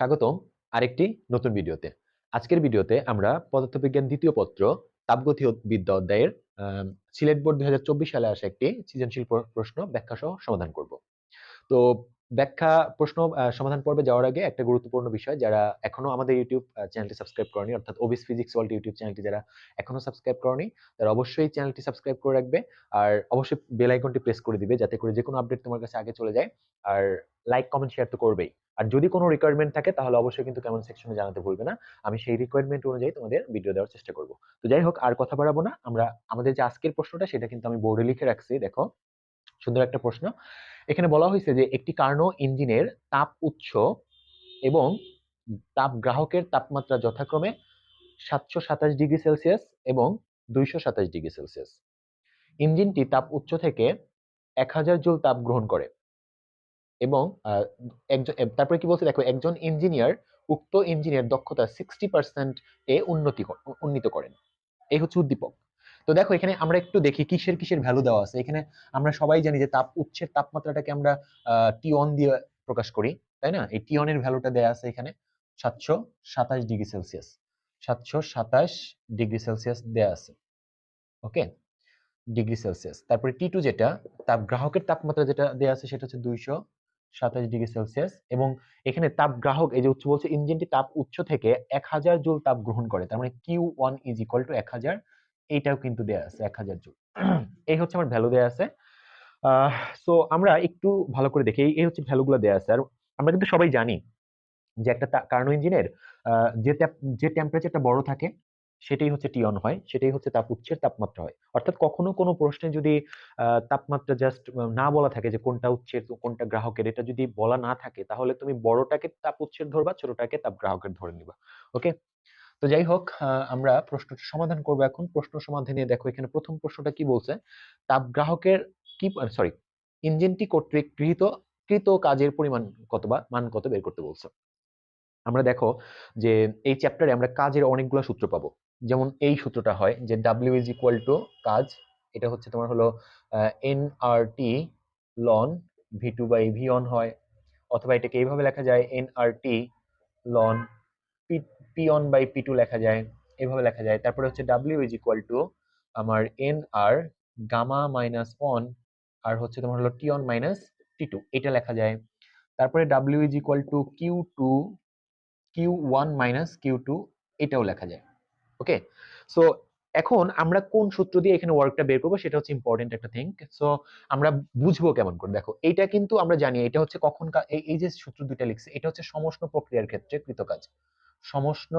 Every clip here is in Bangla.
স্বাগতম আরেকটি নতুন ভিডিওতে। আজকের ভিডিওতে আমরা পদার্থবিজ্ঞান দ্বিতীয় পত্র তাপগতিবিদ্যা অধ্যায়ের সিলেট বোর্ড ২০২৪ সালে আসা একটি সৃজনশীল প্রশ্ন ব্যাখ্যা সহ সমাধান করব। তো ব্যাখ্যা প্রশ্ন সমাধান পর্বে যাওয়ার আগে একটা গুরুত্বপূর্ণ বিষয়, যারা এখনো আমাদের ইউটিউব চ্যানেলটি সাবস্ক্রাইব করনি, অর্থাৎ ওবিস ফিজিক্স ওয়ার্ল্ড ইউটিউব চ্যানেলটি যারা এখনো সাবস্ক্রাইব করনি, তারা অবশ্যই চ্যানেলটি সাবস্ক্রাইব করে রাখবে। আর অবশ্যই বেল আইকনটি প্রেস করে দিবে, যাতে করে যে কোনো আপডেট তোমার কাছে আগে চলে যায়। আর লাইক কমেন্ট শেয়ার তো করবেই। আর যদি কোনো রিকোয়ারমেন্ট থাকে তাহলে অবশ্যই কিন্তু কমেন্ট সেকশনে জানাতে ভুলবে না। আমি সেই রিকোয়ারমেন্ট অনুযায়ী তোমাদের ভিডিও দেওয়ার চেষ্টা করব। তো যাই হোক, আর কথা বাড়াবো না, আমরা আমাদের যে আজকের প্রশ্নটা সেটা কিন্তু আমি বোর্ডে লিখে রাখছি। দেখো, সুন্দর একটা প্রশ্ন। এখানে বলা হয়েছে যে একটি কার্নো ইঞ্জিনের তাপ উৎস এবং তাপ গ্রাহকের তাপমাত্রা যথাক্রমে 727°C এবং 227°C। ইঞ্জিনটি তাপ উৎস থেকে 1000 জুল তাপ গ্রহণ করে এবং তারপরে কি বলছে দেখো, একজন ইঞ্জিনিয়ার উক্ত ইঞ্জিনের দক্ষতা 60% এ উন্নীত করেন। এই হচ্ছে উদ্দীপক। তো দেখো, এখানে আমরা একটু দেখি কিসের কিসের ভ্যালু দেওয়া আছে। এখানে আমরা সবাই জানি যে তাপ উৎসের তাপমাত্রাটাকে আমরা টি1 দিয়ে প্রকাশ করি, তাই না? এই টি1 এর ভ্যালুটা দেয়া আছে এখানে 727°C। 727°C দেয়া আছে, ওকে, ডিগ্রি সেলসিয়াস। তারপরে টি2 যেটা তাপ গ্রাহকের তাপমাত্রা যেটা দেয়া আছে সেটা হচ্ছে 227°C। এবং এখানে তাপ গ্রাহক, এই যে উৎস বলছে ইঞ্জিনটি তাপ উৎস থেকে 1000 জুল তাপ গ্রহণ করে, তার মানে Q1 = 1000। এইটাও কিন্তু দেয়া আছে 1000 জুল। এই হচ্ছে আমার ভ্যালু দেয়া আছে। সো আমরা একটু ভালো করে দেখি, এই হচ্ছে ভ্যালুগুলো দেয়া আছে। আর আমরা কিন্তু সবাই জানি যে একটা কার্নো ইঞ্জিনের যে টেম্পারেচারটা বড় থাকে সেটাই হচ্ছে টি1 হয়, সেটাই হচ্ছে তাপ উৎসের তাপমাত্রা হয়। অর্থাৎ কখনো কোনো প্রশ্নে যদি তাপমাত্রা জাস্ট না বলা থাকে যে কোনটা উৎসের কোনটা গ্রাহকের, এটা যদি বলা না থাকে তাহলে তুমি বড়টাকে তাপ উৎসের ধরবা, ছোটটাকে তাপ গ্রাহকের ধরে নিবা। ওকে, তো যাই হোক, আমরা প্রশ্নটা সমাধান করবো এখন। প্রশ্ন সমাধানে দেখো, এখানে প্রথম প্রশ্নটা কি বলছে, তাপ গ্রাহকের কি, সরি, ইঞ্জিনটি কর্তৃক কৃত কাজের পরিমাণ কত বা মান কত বের করতে বলছে। আমরা দেখো যে এই চ্যাপ্টারে আমরা কাজের অনেকগুলো সূত্র পাবো। যেমন এই সূত্রটা হয় যে W = কাজ, এটা হচ্ছে তোমার হলো nRT ln V2/V1 হয়, অথবা এটাকে এইভাবে লেখা যায় nRT ln P1/P2 লেখা যায়, এভাবে লেখা যায়। তারপরে হচ্ছে W = আমার nR গামা মাইনাস 1 আর হচ্ছে তোমার হলো T1 - T2, এটা লেখা যায়। তারপরে W = Q1 - Q2, এটাও লেখা যায়। ওকে, সো এখন আমরা কোন সূত্র দিয়ে এখানে ওয়ার্কটা বের করবো সেটা হচ্ছে ইম্পর্টেন্ট একটা থিং। সো আমরা বুঝবো কেমন করে, দেখো এইটা কিন্তু আমরা জানি এটা হচ্ছে কখন এই যে সূত্র দুইটা লিখছে এটা হচ্ছে সমষ্ণ প্রক্রিয়ার ক্ষেত্রে কৃত কাজ, সমষ্ণ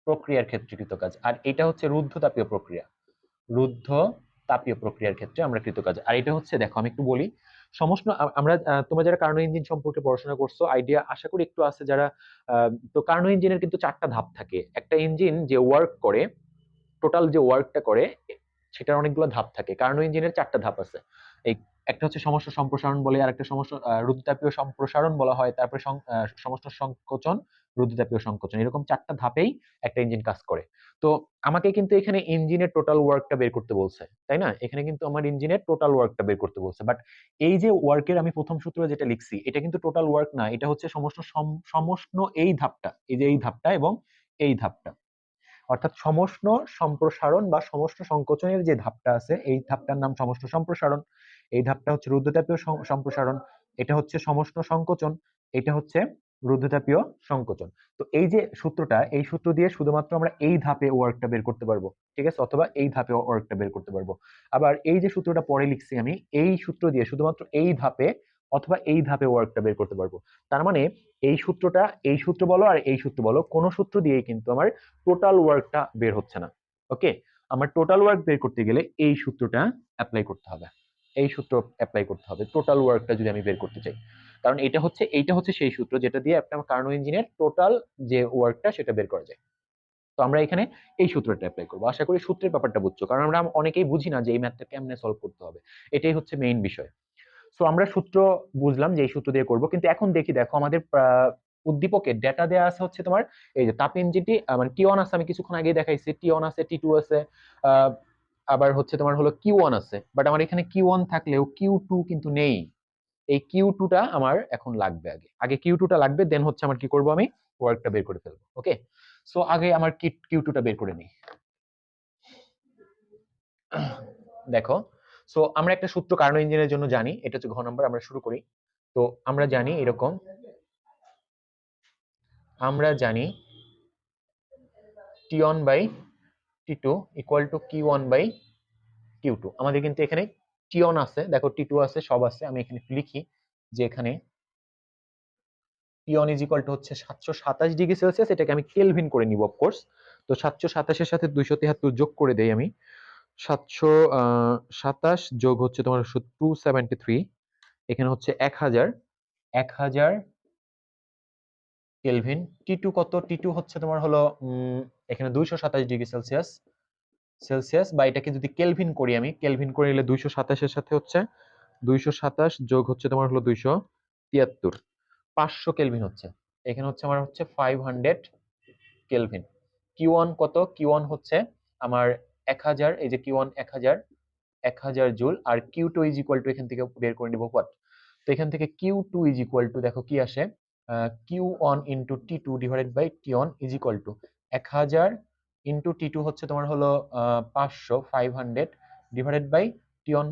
প্রক্রিয়ার ক্ষেত্রে কৃত কাজ। আর এটা হচ্ছে রুদ্ধ তাপীয় প্রক্রিয়া, রুদ্ধ তাপীয় প্রক্রিয়ার ক্ষেত্রে আমরা কৃত কাজ। আর এটা হচ্ছে, দেখো আমি একটু বলি, সমষ্ণ আমরা তোমরা যারা কার্নো ইঞ্জিন সম্পর্কে পড়াশোনা করছো আইডিয়া আশা করি একটু আছে যারা। তো কার্নো ইঞ্জিনের কিন্তু 4টা ধাপ থাকে। একটা ইঞ্জিন যে ওয়ার্ক করে, টোটাল যে ওয়ার্কটা করে সেটার অনেকগুলো ধাপ থাকে। কার্নো ইঞ্জিনের 4টা ধাপ আছে। এই একটা হচ্ছে সমষ্ণ সম্প্রসারণ বলে, আর একটা সমষ্ণ রুদ্ধতাপীয় সম্প্রসারণ বলা হয়, তারপরে সমষ্ণ সংকোচন, রুদ্ধতাপীয় সংকোচন, এরকম 4টা ধাপেই একটা ইঞ্জিন কাজ করে। তো আমাকে কিন্তু এখানে ইঞ্জিনের টোটাল ওয়ার্কটা বের করতে বলছে, তাই না? এখানে কিন্তু আমার ইঞ্জিনের টোটাল ওয়ার্কটা বের করতে বলছে। বাট এই যে ওয়ার্কের আমি প্রথম সূত্র যেটা লিখছি এটা কিন্তু টোটাল ওয়ার্ক না, এটা হচ্ছে সমষ্ণ এই ধাপটা, এই যে এই ধাপটা এবং এই ধাপটা, অর্থাৎ সমষ্ণ সম্প্রসারণ বা সমষ্ণ সংকোচনের যে ধাপটা আছে এই ধাপটার নাম সমষ্ণ সম্প্রসারণ, এই ধাপটা হচ্ছে রুদ্ধতাপীয় সম্প্রসারণ, এটা হচ্ছে সমষ্ণ সংকোচন, এটা হচ্ছে রুদ্ধতাপীয় সংকোচন। তো এই যে সূত্রটা, এই সূত্র দিয়ে শুধুমাত্র আমরা এই ধাপে ওয়ার্কটা বের করতে পারবো, ঠিক আছে, অথবা এই ধাপে ওয়ার্কটা বের করতে পারবো। আবার এই যে সূত্রটা পরে লিখছি আমি, এই সূত্র দিয়ে শুধুমাত্র এই ধাপে অথবা এই ধাপে ওয়ার্কটা বের করতে পারবো। তার মানে এই সূত্রটা, এই সূত্র বলো আর এই সূত্র বলো, কোনো সূত্র দিয়েই কিন্তু আমার টোটাল ওয়ার্কটা বের হচ্ছে না। ওকে, আমার টোটাল ওয়ার্ক বের করতে গেলে এই সূত্রটা অ্যাপ্লাই করতে হবে, এই সূত্র অ্যাপ্লাই করতে হবে টোটাল ওয়ার্কটা যদি আমি বের করতে চাই। কারণ এইটা হচ্ছে সেই সূত্র যেটা দিয়ে একটা কার্নো ইঞ্জিনের টোটাল যে ওয়ার্কটা সেটা বের করা যায়। তো আমরা এখানে এই সূত্রটা অ্যাপ্লাই করবো। আশা করি সূত্রের ব্যাপারটা বুঝছো, কারণ আমরা অনেকেই বুঝি না যে এই ম্যাথটা কেমনে সলভ করতে হবে। এটাই হচ্ছে মেইন বিষয়। সো আমরা সূত্র বুঝলাম যে এই সূত্র দিয়ে করব, কিন্তু এখন দেখি, দেখো আমাদের উদ্দীপকের ডেটা দেয়া আছে হচ্ছে তোমার এই যে তাপ ইঞ্জিনটি মানে টি1 আছে, আমি কিছুক্ষণ আগে দেখাইছি, টি1 আছে, টি2 আছে, আবার হচ্ছে তোমার হলো Q1 আছে। বাট আমার এখানে Q1 থাকলেও Q2 কিন্তু নেই। এই Q2টা আমার এখন লাগবে, আগে আগে Q2টা লাগবে, দেন হচ্ছে আমার কি করব, আমি ওয়ার্কটা বের করে ফেলবো। ওকে, সো আগে আমার Q2টা বের করে নিই। দেখো, সো আমরা একটা সূত্র কার্নো ইঞ্জিনের জন্য জানি, এটা হচ্ছে ঘ নাম্বার। আমরা শুরু করি। তো আমরা জানি এরকম, আমরা জানি T1 by T2 equal to Q1 by Q2। আমাদের কিন্তু এখানে T1 আছে, দেখো T2 আছে, সব আছে। আমি এখানে একটু লিখি যে এখানে T1 ইজ ইকুয়াল টু হচ্ছে 727 ডিগ্রি সেলসিয়াস, এটাকে আমি কেলভিন করে নিব অফকোর্স। তো 727 এর সাথে 273 যোগ করে দেই আমি, 727 যোগ হচ্ছে তোমার 273, এখানে হচ্ছে 1000, 1000 কেলভিন। T2 কত? T2 হচ্ছে তোমার হলো এখানে 227 ডিগ্রি সেলসিয়াস, বা এটাকে যদি কেলভিন করি, আমি কেলভিন করে নিলে 227 এর সাথে হচ্ছে 227 যোগ হচ্ছে তোমার হলো 273, 500 কেলভিন হচ্ছে। এখানে হচ্ছে আমার হচ্ছে 500 কেলভিন। Q1 কত? Q1 হচ্ছে আমার 1000, এই যে Q1 1000, 1000 জুল। আর Q2 ইজ ইকুয়াল টু, এখান থেকে বের করে নিব হোয়াট। তো এখান থেকে Q2 ইজ ইকুয়াল টু, দেখো কি আসে, Q1 into T2 divided by T1 is equal to 1000 into T2 হচ্ছে তোমার হলো 500, 500 ডিভাইডেড বাই T1,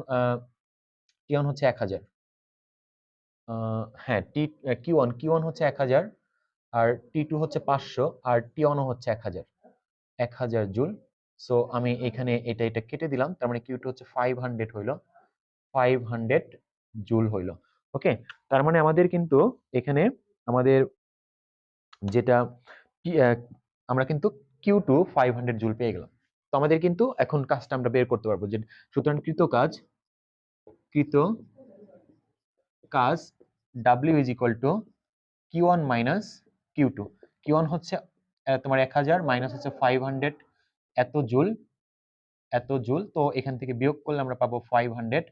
T1 হচ্ছে 1000। হ্যাঁ, Q1 হচ্ছে 1000, আর T2 হচ্ছে 500, আর T1 হচ্ছে 1000, 1000 জুল। সো আমি এখানে এটা কেটে দিলাম, তার মানে Q2 হচ্ছে 500 হইলো, 500 জুল হইলো। ওকে, তার মানে আমাদের কিন্তু এখানে আমাদের যেটা আমরা কিন্তু Q2 500 জুল পেয়ে গেলাম। তো আমাদের কিন্তু এখন কাজটা আমরা বের করতে পারবো যে, সুতরাং কৃত কাজ W is equal two Q1 minus Q2। Q1 হচ্ছে তোমার 1000 মাইনাস হচ্ছে 500, এত জুল, তো এখান থেকে বিয়োগ করলে আমরা পাবো 500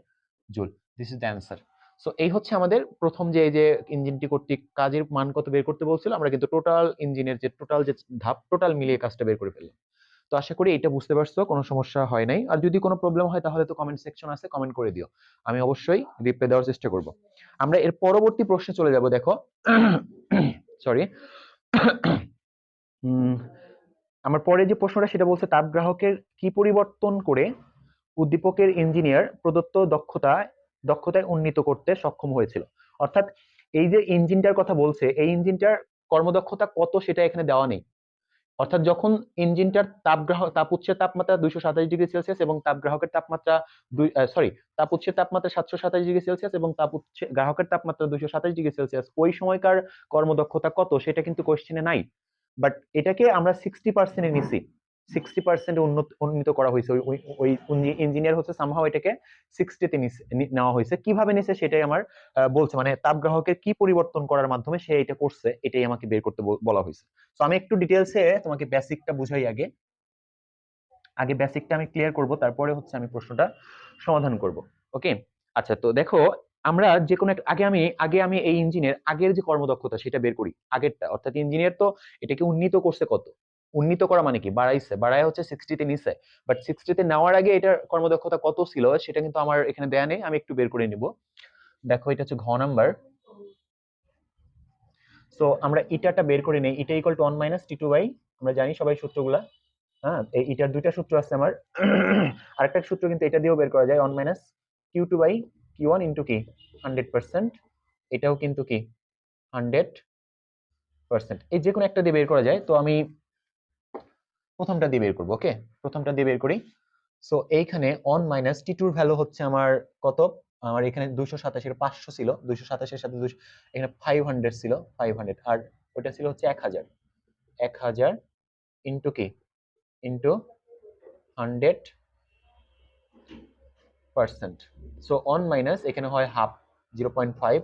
joule. This is the answer. So এই হচ্ছে আমাদের প্রথম যে এই যে ইঞ্জিনটি কর্তৃক কাজের মান কত বের করতে বলছিল, আমরা কিন্তু টোটাল ইঞ্জিনের যে টোটাল যে ধাপ, টোটাল মিলিয়ে কাজটা বের করে ফেললাম। তো আশা করি এটা বুঝতে পারছো, কোনো সমস্যা হয় নাই। আর যদি কোনো প্রবলেম হয় তাহলে তো কমেন্ট সেকশন আছে, কমেন্ট করে দিও, আমি অবশ্যই রিপ্লাই দেওয়ার চেষ্টা করব। আমরা এর পরবর্তী প্রশ্নে চলে যাব। দেখো, সরি, আমার পরে যে প্রশ্নটা সেটা বলছে, তাপগ্রাহকের কি পরিবর্তন করে উদ্দীপকের ইঞ্জিনিয়ার প্রদত্ত দক্ষতায় উন্নীত করতে সক্ষম হয়েছিল। অর্থাৎ এই যে ইঞ্জিনটার কথা বলছে, এই ইঞ্জিনটার কর্মদক্ষতা কত সেটা এখানে দেওয়া নেই। অর্থাৎ যখন ইঞ্জিনটার তাপ উৎসের তাপমাত্রা 227 ডিগ্রি সেলসিয়াস এবং তাপগ্রাহকের তাপমাত্রা তাপ উৎসের তাপমাত্রা 727 ডিগ্রি সেলসিয়াস এবং তাপ উৎসের গ্রাহকের তাপমাত্রা 227 ডিগ্রি সেলসিয়াস, ওই সময়কার কর্মদক্ষতা কত সেটা কিন্তু কোশ্চেনে নাই। বাট এটাকে আমরা 60% নিছি, 60% উন্নীত করা হয়েছে। ওই ইঞ্জিনিয়ার হচ্ছে সামহাও এটাকে 60-তে নেওয়া হয়েছে। কিভাবে নিছে সেটাই আমার বলছে, মানে তাপগ্রাহকের কি পরিবর্তন করার মাধ্যমে সে এটা করছে, এটাই আমাকে বের করতে বলা হয়েছে। তো আমি একটু ডিটেলসে তোমাকে বেসিকটা বুঝাই, আগে বেসিকটা আমি ক্লিয়ার করব, তারপরে হচ্ছে আমি প্রশ্নটা সমাধান করব। ওকে, আচ্ছা, তো দেখো, আমরা যে কোনো আগে আমি এই ইঞ্জিনের আগের যে কর্মদক্ষতা সেটা বের করি, আগেরটা। অর্থাৎ ইঞ্জিনিয়ার তো এটাকে উন্নীত করছে কত, উন্নীত করা মানে কি, বাড়ায় হচ্ছে 60-তে নিছে। বাট 60-তে নেওয়ার আগে এটার কর্মদক্ষতা কত ছিল সেটা কিন্তু আমার এখানে দেয়া নেই, আমি একটু বের করে নিব। দেখো, এটা হচ্ছে ঘ নাম্বার। সো আমরা ইটাটা বের করে নেই, ইটা equal to 1 minus T2 by, আমরা জানি সবাই সূত্রগুলা। হ্যাঁ, এটার দুইটা সূত্র আছে আমার, আরেকটা সূত্র কিন্তু এটা দিয়েও বের করা যায়, 1 minus Q2 by Q1 into কি 100%, এটাও কিন্তু কি 100%, এই যে কোনো একটা দিয়ে বের করা যায়। তো আমি প্রথমটা দিয়ে বের করবো। ওকে, প্রথমটা দিয়ে বের করি। সো এইখানে 1 মাইনাস T2 এর ভ্যালু হচ্ছে আমার কত, আমার এখানে 227 এর 500 ছিল, 227 এর সাথে এখানে 500 ছিল, 500, আর ওটা ছিল হচ্ছে 1000, 1000 ইন্টু কি, ইন্টু 100%। সো 1 মাইনাস এখানে হয় হাফ, 0.5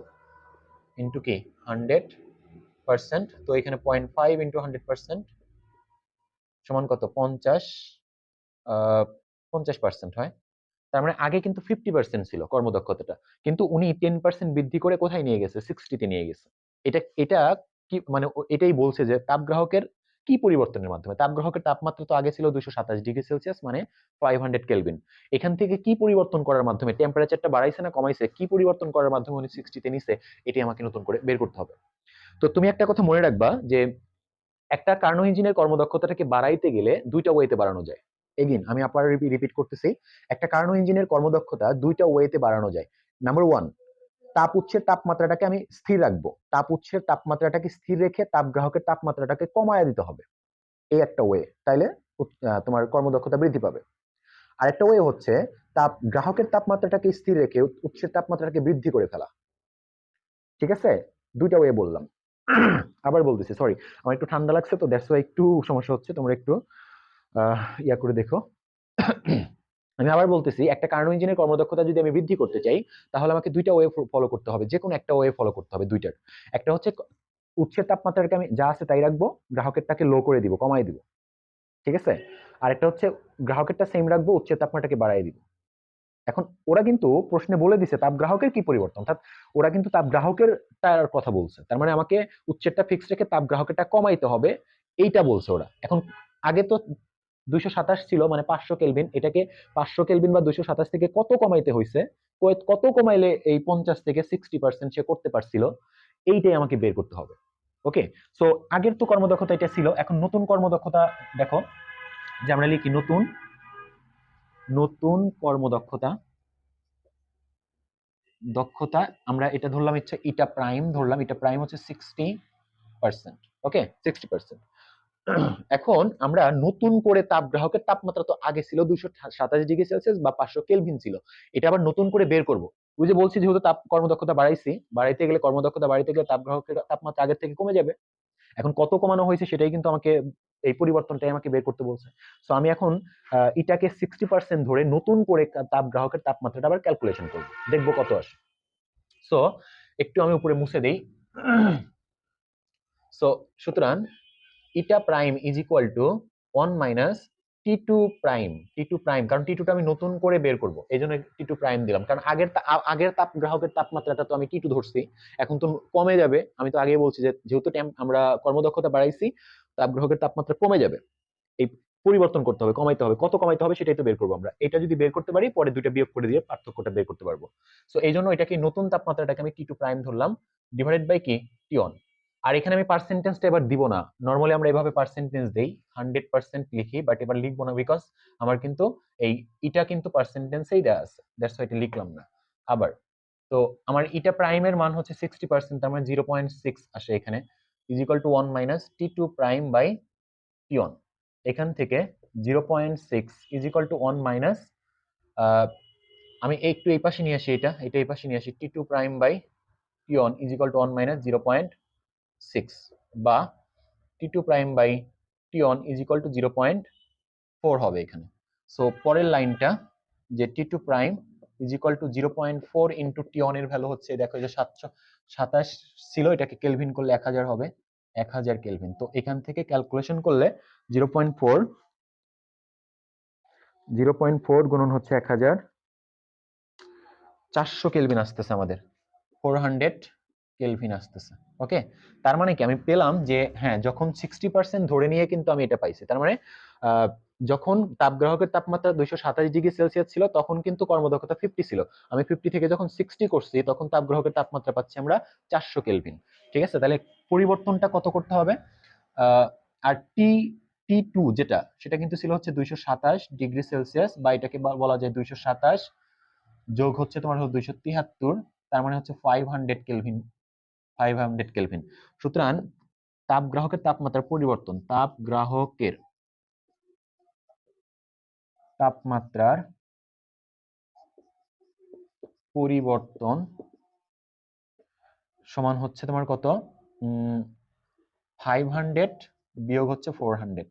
ইন্টু কি 100%। তো এখানে 0.5 ইন্টু 100% সমান কত, 50% হয়। তার মানে আগে কিন্তু 50% ছিল কর্মদক্ষতাটা, কিন্তু উনি 10% বৃদ্ধি করে কোথায় নিয়ে গেছে, 60-তে নিয়ে গেছে। এটা এটা কি মানে, এটাই বলছে যে তাপগ্রাহকের কি পরিবর্তনের মাধ্যমে? তাপগ্রাহকের তাপমাত্রা তো আগে ছিল 227°C মানে 500 কেলভিন। এখান থেকে কি পরিবর্তন করার মাধ্যমে, টেম্পারেচারটা বাড়াইছে না কমাইছে, কি পরিবর্তন করার মাধ্যমে উনি 60 তে নিছে, এটি আমাকে নতুন করে বের করতে হবে। তো তুমি একটা কথা মনে রাখবা যে একটা কার্নো ইঞ্জিনের কর্মদক্ষতাটাকে বাড়াইতে গেলে দুইটা ওয়েতে বাড়ানো যায়। এগেইন আমি আবার রিপিট করতেছি, একটা কার্নো ইঞ্জিনের কর্মদক্ষতা দুইটা ওয়েতে বাড়ানো যায়। নাম্বার ওয়ান, তাপ উৎসের তাপমাত্রাটাকে আমি স্থির রাখবো, তাপ উৎসের তাপমাত্রাটাকে স্থির রেখে তাপগ্রাহকের তাপমাত্রাটাকে কমায় দিতে হবে, এই একটা ওয়ে, তাইলে তোমার কর্মদক্ষতা বৃদ্ধি পাবে। আরেকটা ওয়ে হচ্ছে তাপ গ্রাহকের তাপমাত্রাটাকে স্থির রেখে উৎসের তাপমাত্রাটাকে বৃদ্ধি করে ফেলা। ঠিক আছে, দুইটা ওয়ে বললাম। আবার বলতেছি, সরি আমার একটু ঠান্ডা লাগছে তো দ্যাটস ওয়াই একটু সমস্যা হচ্ছে, তোমরা একটু ইয়া করে দেখো। আমি আবার বলতেছি, একটা কার্নো ইঞ্জিনের কর্মদক্ষতা যদি আমি বৃদ্ধি করতে চাই তাহলে আমাকে দুইটা ওয়ে ফলো করতে হবে, যে কোনো একটা ওয়ে ফলো করতে হবে দুইটার। একটা হচ্ছে উৎসের তাপমাত্রাটাকে আমি যা আছে তাই রাখবো, গ্রাহকেরটাকে লো করে দিব, কমাই দিব। ঠিক আছে, আর একটা হচ্ছে গ্রাহকেরটা সেম রাখবো, উৎসের তাপমাত্রাকে বাড়াই দিব। এখন ওরা কিন্তু প্রশ্নে বলে দিছে তাপ গ্রাহকের কি পরিবর্তন, অর্থাৎ ওরা কিন্তু তাপ গ্রাহকের তার কথা বলছে, তার মানে আমাকে উচ্চেরটা ফিক্স রেখে তাপ গ্রাহকেরটা কমাইতে হবে, এইটা বলছে ওরা। এখন আগে তো 227 ছিল মানে 500 কেলভিন, এটাকে 500 কেলভিন বা 227 থেকে কত কমাইতে হয়েছে, কত কমাইলে এই 50 থেকে 60% সে করতে পারছিল, এইটাই আমাকে বের করতে হবে। ওকে, সো আগের তো কর্মদক্ষতা এটা ছিল, এখন নতুন কর্মদক্ষতা দেখো, যে আমরা লিখি নতুন নতুন কর্মদক্ষতা, দক্ষতা আমরা এটা ধরলাম হচ্ছে ইটা প্রাইম, ধরলাম ইটা প্রাইম হচ্ছে 60%। ওকে, 60%। এখন আমরা নতুন করে তাপ গ্রাহকের তাপমাত্রা তো আগে ছিল 227°C বা 500 কেলভিন ছিল, এটা আবার নতুন করে বের করব। ওই যে বলছি যেহেতু তাপ কর্মদক্ষতা বাড়াইছি, বাড়াইতে গেলে কর্মদক্ষতা বাড়াইতে গেলে তাপ গ্রাহকের তাপমাত্রা আগের থেকে কমে যাবে। এখন কত কমানো হয়েছে সেটাই কিন্তু আমাকে, এই পরিবর্তনটাই আমাকে বের করতে বলছে। সো আমি এখন এটাকে 60% ধরে নতুন করে তাপ গ্রাহকের তাপমাত্রাটা আবার ক্যালকুলেশন করব, দেখবো কত আসে। সো একটু আমি উপরে মুছে দেই। সো সুতরাং eta prime is equal to 1 minus T two prime, কারণ টি2টা আমি নতুন করে বের করব, এই জন্য টি2 প্রাইম দিলাম, কারণ আগের তাপ গ্রাহকের তাপমাত্রাটা তো আমি টি2 ধরছি, এখন তো কমে যাবে। আমি তো আগেই বলছি যে যেহেতু আমরা কর্মদক্ষতা বাড়াইছি, তাপ গ্রাহকের তাপমাত্রা কমে যাবে, এই পরিবর্তন করতে হবে, কমাইতে হবে, কত কমাইতে হবে সেটাই তো বের করবো আমরা। এটা যদি বের করতে পারি পরে দুইটা বিয়োগ করে দিয়ে পার্থক্যটা বের করতে পারবো। সো এই জন্য এটাকে নতুন তাপমাত্রাটাকে আমি টি2 প্রাইম ধরলাম, ডিভাইডেড বাই কি টি1। আর এখানে আমি পার্সেন্টেজটা এবার দিব না, নর্মালি আমরা এভাবে পার্সেন্টেজ দেই 100% লিখি, বাট এবার লিখবো না, বিকজ আমার কিন্তু এই ইটা কিন্তু পার্সেন্টেজেই দেওয়া আছে, দ্যাটস হোয়াই এটা লিখলাম না। আবার তো আমার ইটা প্রাইমের মান হচ্ছে 60%, তার মানে 0.6 আসে এখানে, is equal to 1 minus T two prime by T one. এখান থেকে 0.6 ইজ ইকুয়াল টু 1 মাইনাস, আমি একটু এই পাশে নিয়ে আসি, এটা এই পাশে নিয়ে আসি, T two prime by T one is equal to 1 minus 0.6, বা T two prime by T one is equal to 0.4 হবে এখানে। সো পরের লাইনটা যে T two prime is equal to 0.4 into T one এর ভ্যালু হচ্ছে দেখো যে 727 ছিল, এটাকে কেলভিন করলে 1000 হবে, 1000 কেলভিন। তো এখান থেকে ক্যালকুলেশন করলে 0.4 গুণন হচ্ছে 1000, 400 কেলভিন আসতেছে আমাদের, 400 কেলভিন আসতেছে। ওকে, তার মানে কি আমি পেলাম যে হ্যাঁ, যখন 60% ধরে নিয়ে কিন্তু আমি এটা পাইছি, তার মানে যখন তাপগ্রাহকের তাপমাত্রা 227°C ছিল তখন কিন্তু কর্মদক্ষতা 50 ছিল, আমি 50 থেকে যখন 60 করছি তখন তাপগ্রাহকের তাপমাত্রা পাচ্ছি আমরা 400 কেলভিন। ঠিক আছে, তাহলে পরিবর্তনটা কত করতে হবে, আর টি2 যেটা সেটা কিন্তু ছিল হচ্ছে 227°C, বা এটাকে বলা যায় 227 যোগ হচ্ছে তোমার হলো 273, তার মানে হচ্ছে 500 কেলভিন, 500 কেলভিন। সুতরাং তাপগ্রাহকের তাপমাত্রার পরিবর্তন, তাপগ্রাহকের তাপমাত্রার পরিবর্তন সমান হচ্ছে তোমার কত, 500 বিয়োগ হচ্ছে 400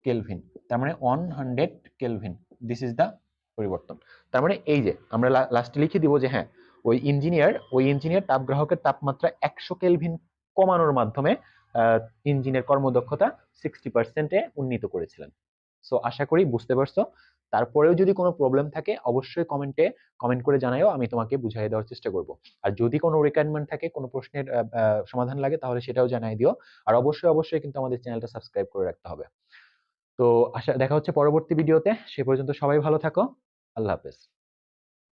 কেলভিন, তার মানে 100 কেলভিন, দিস ইজ দা পরিবর্তন। তার মানে এই যে আমরা লাস্টে লিখে দিব যে হ্যাঁ, ওই ইঞ্জিনিয়ার তাপগ্রাহকের তাপমাত্রা 100 কেলভিন কমানোর মাধ্যমে ইঞ্জিনের কর্মদক্ষতা 60%-এ উন্নীত করেছিলেন। সো আশা করি বুঝতে পারছো। তারপরেও যদি কোনো প্রবলেম থাকে অবশ্যই কমেন্ট করে জানাও, আমি তোমাকে বুঝিয়ে দেওয়ার চেষ্টা করব। আর যদি কোনো রিকোয়ারমেন্ট থাকে, কোনো প্রশ্নের সমাধান লাগে, তাহলে সেটাও জানাই দিও। আর অবশ্যই কিন্তু আমাদের চ্যানেলটা সাবস্ক্রাইব করে রাখতে হবে। তো দেখা হচ্ছে পরবর্তী ভিডিওতে। সে পর্যন্ত সবাই ভালো থাকো। আল্লাহ হাফেজ।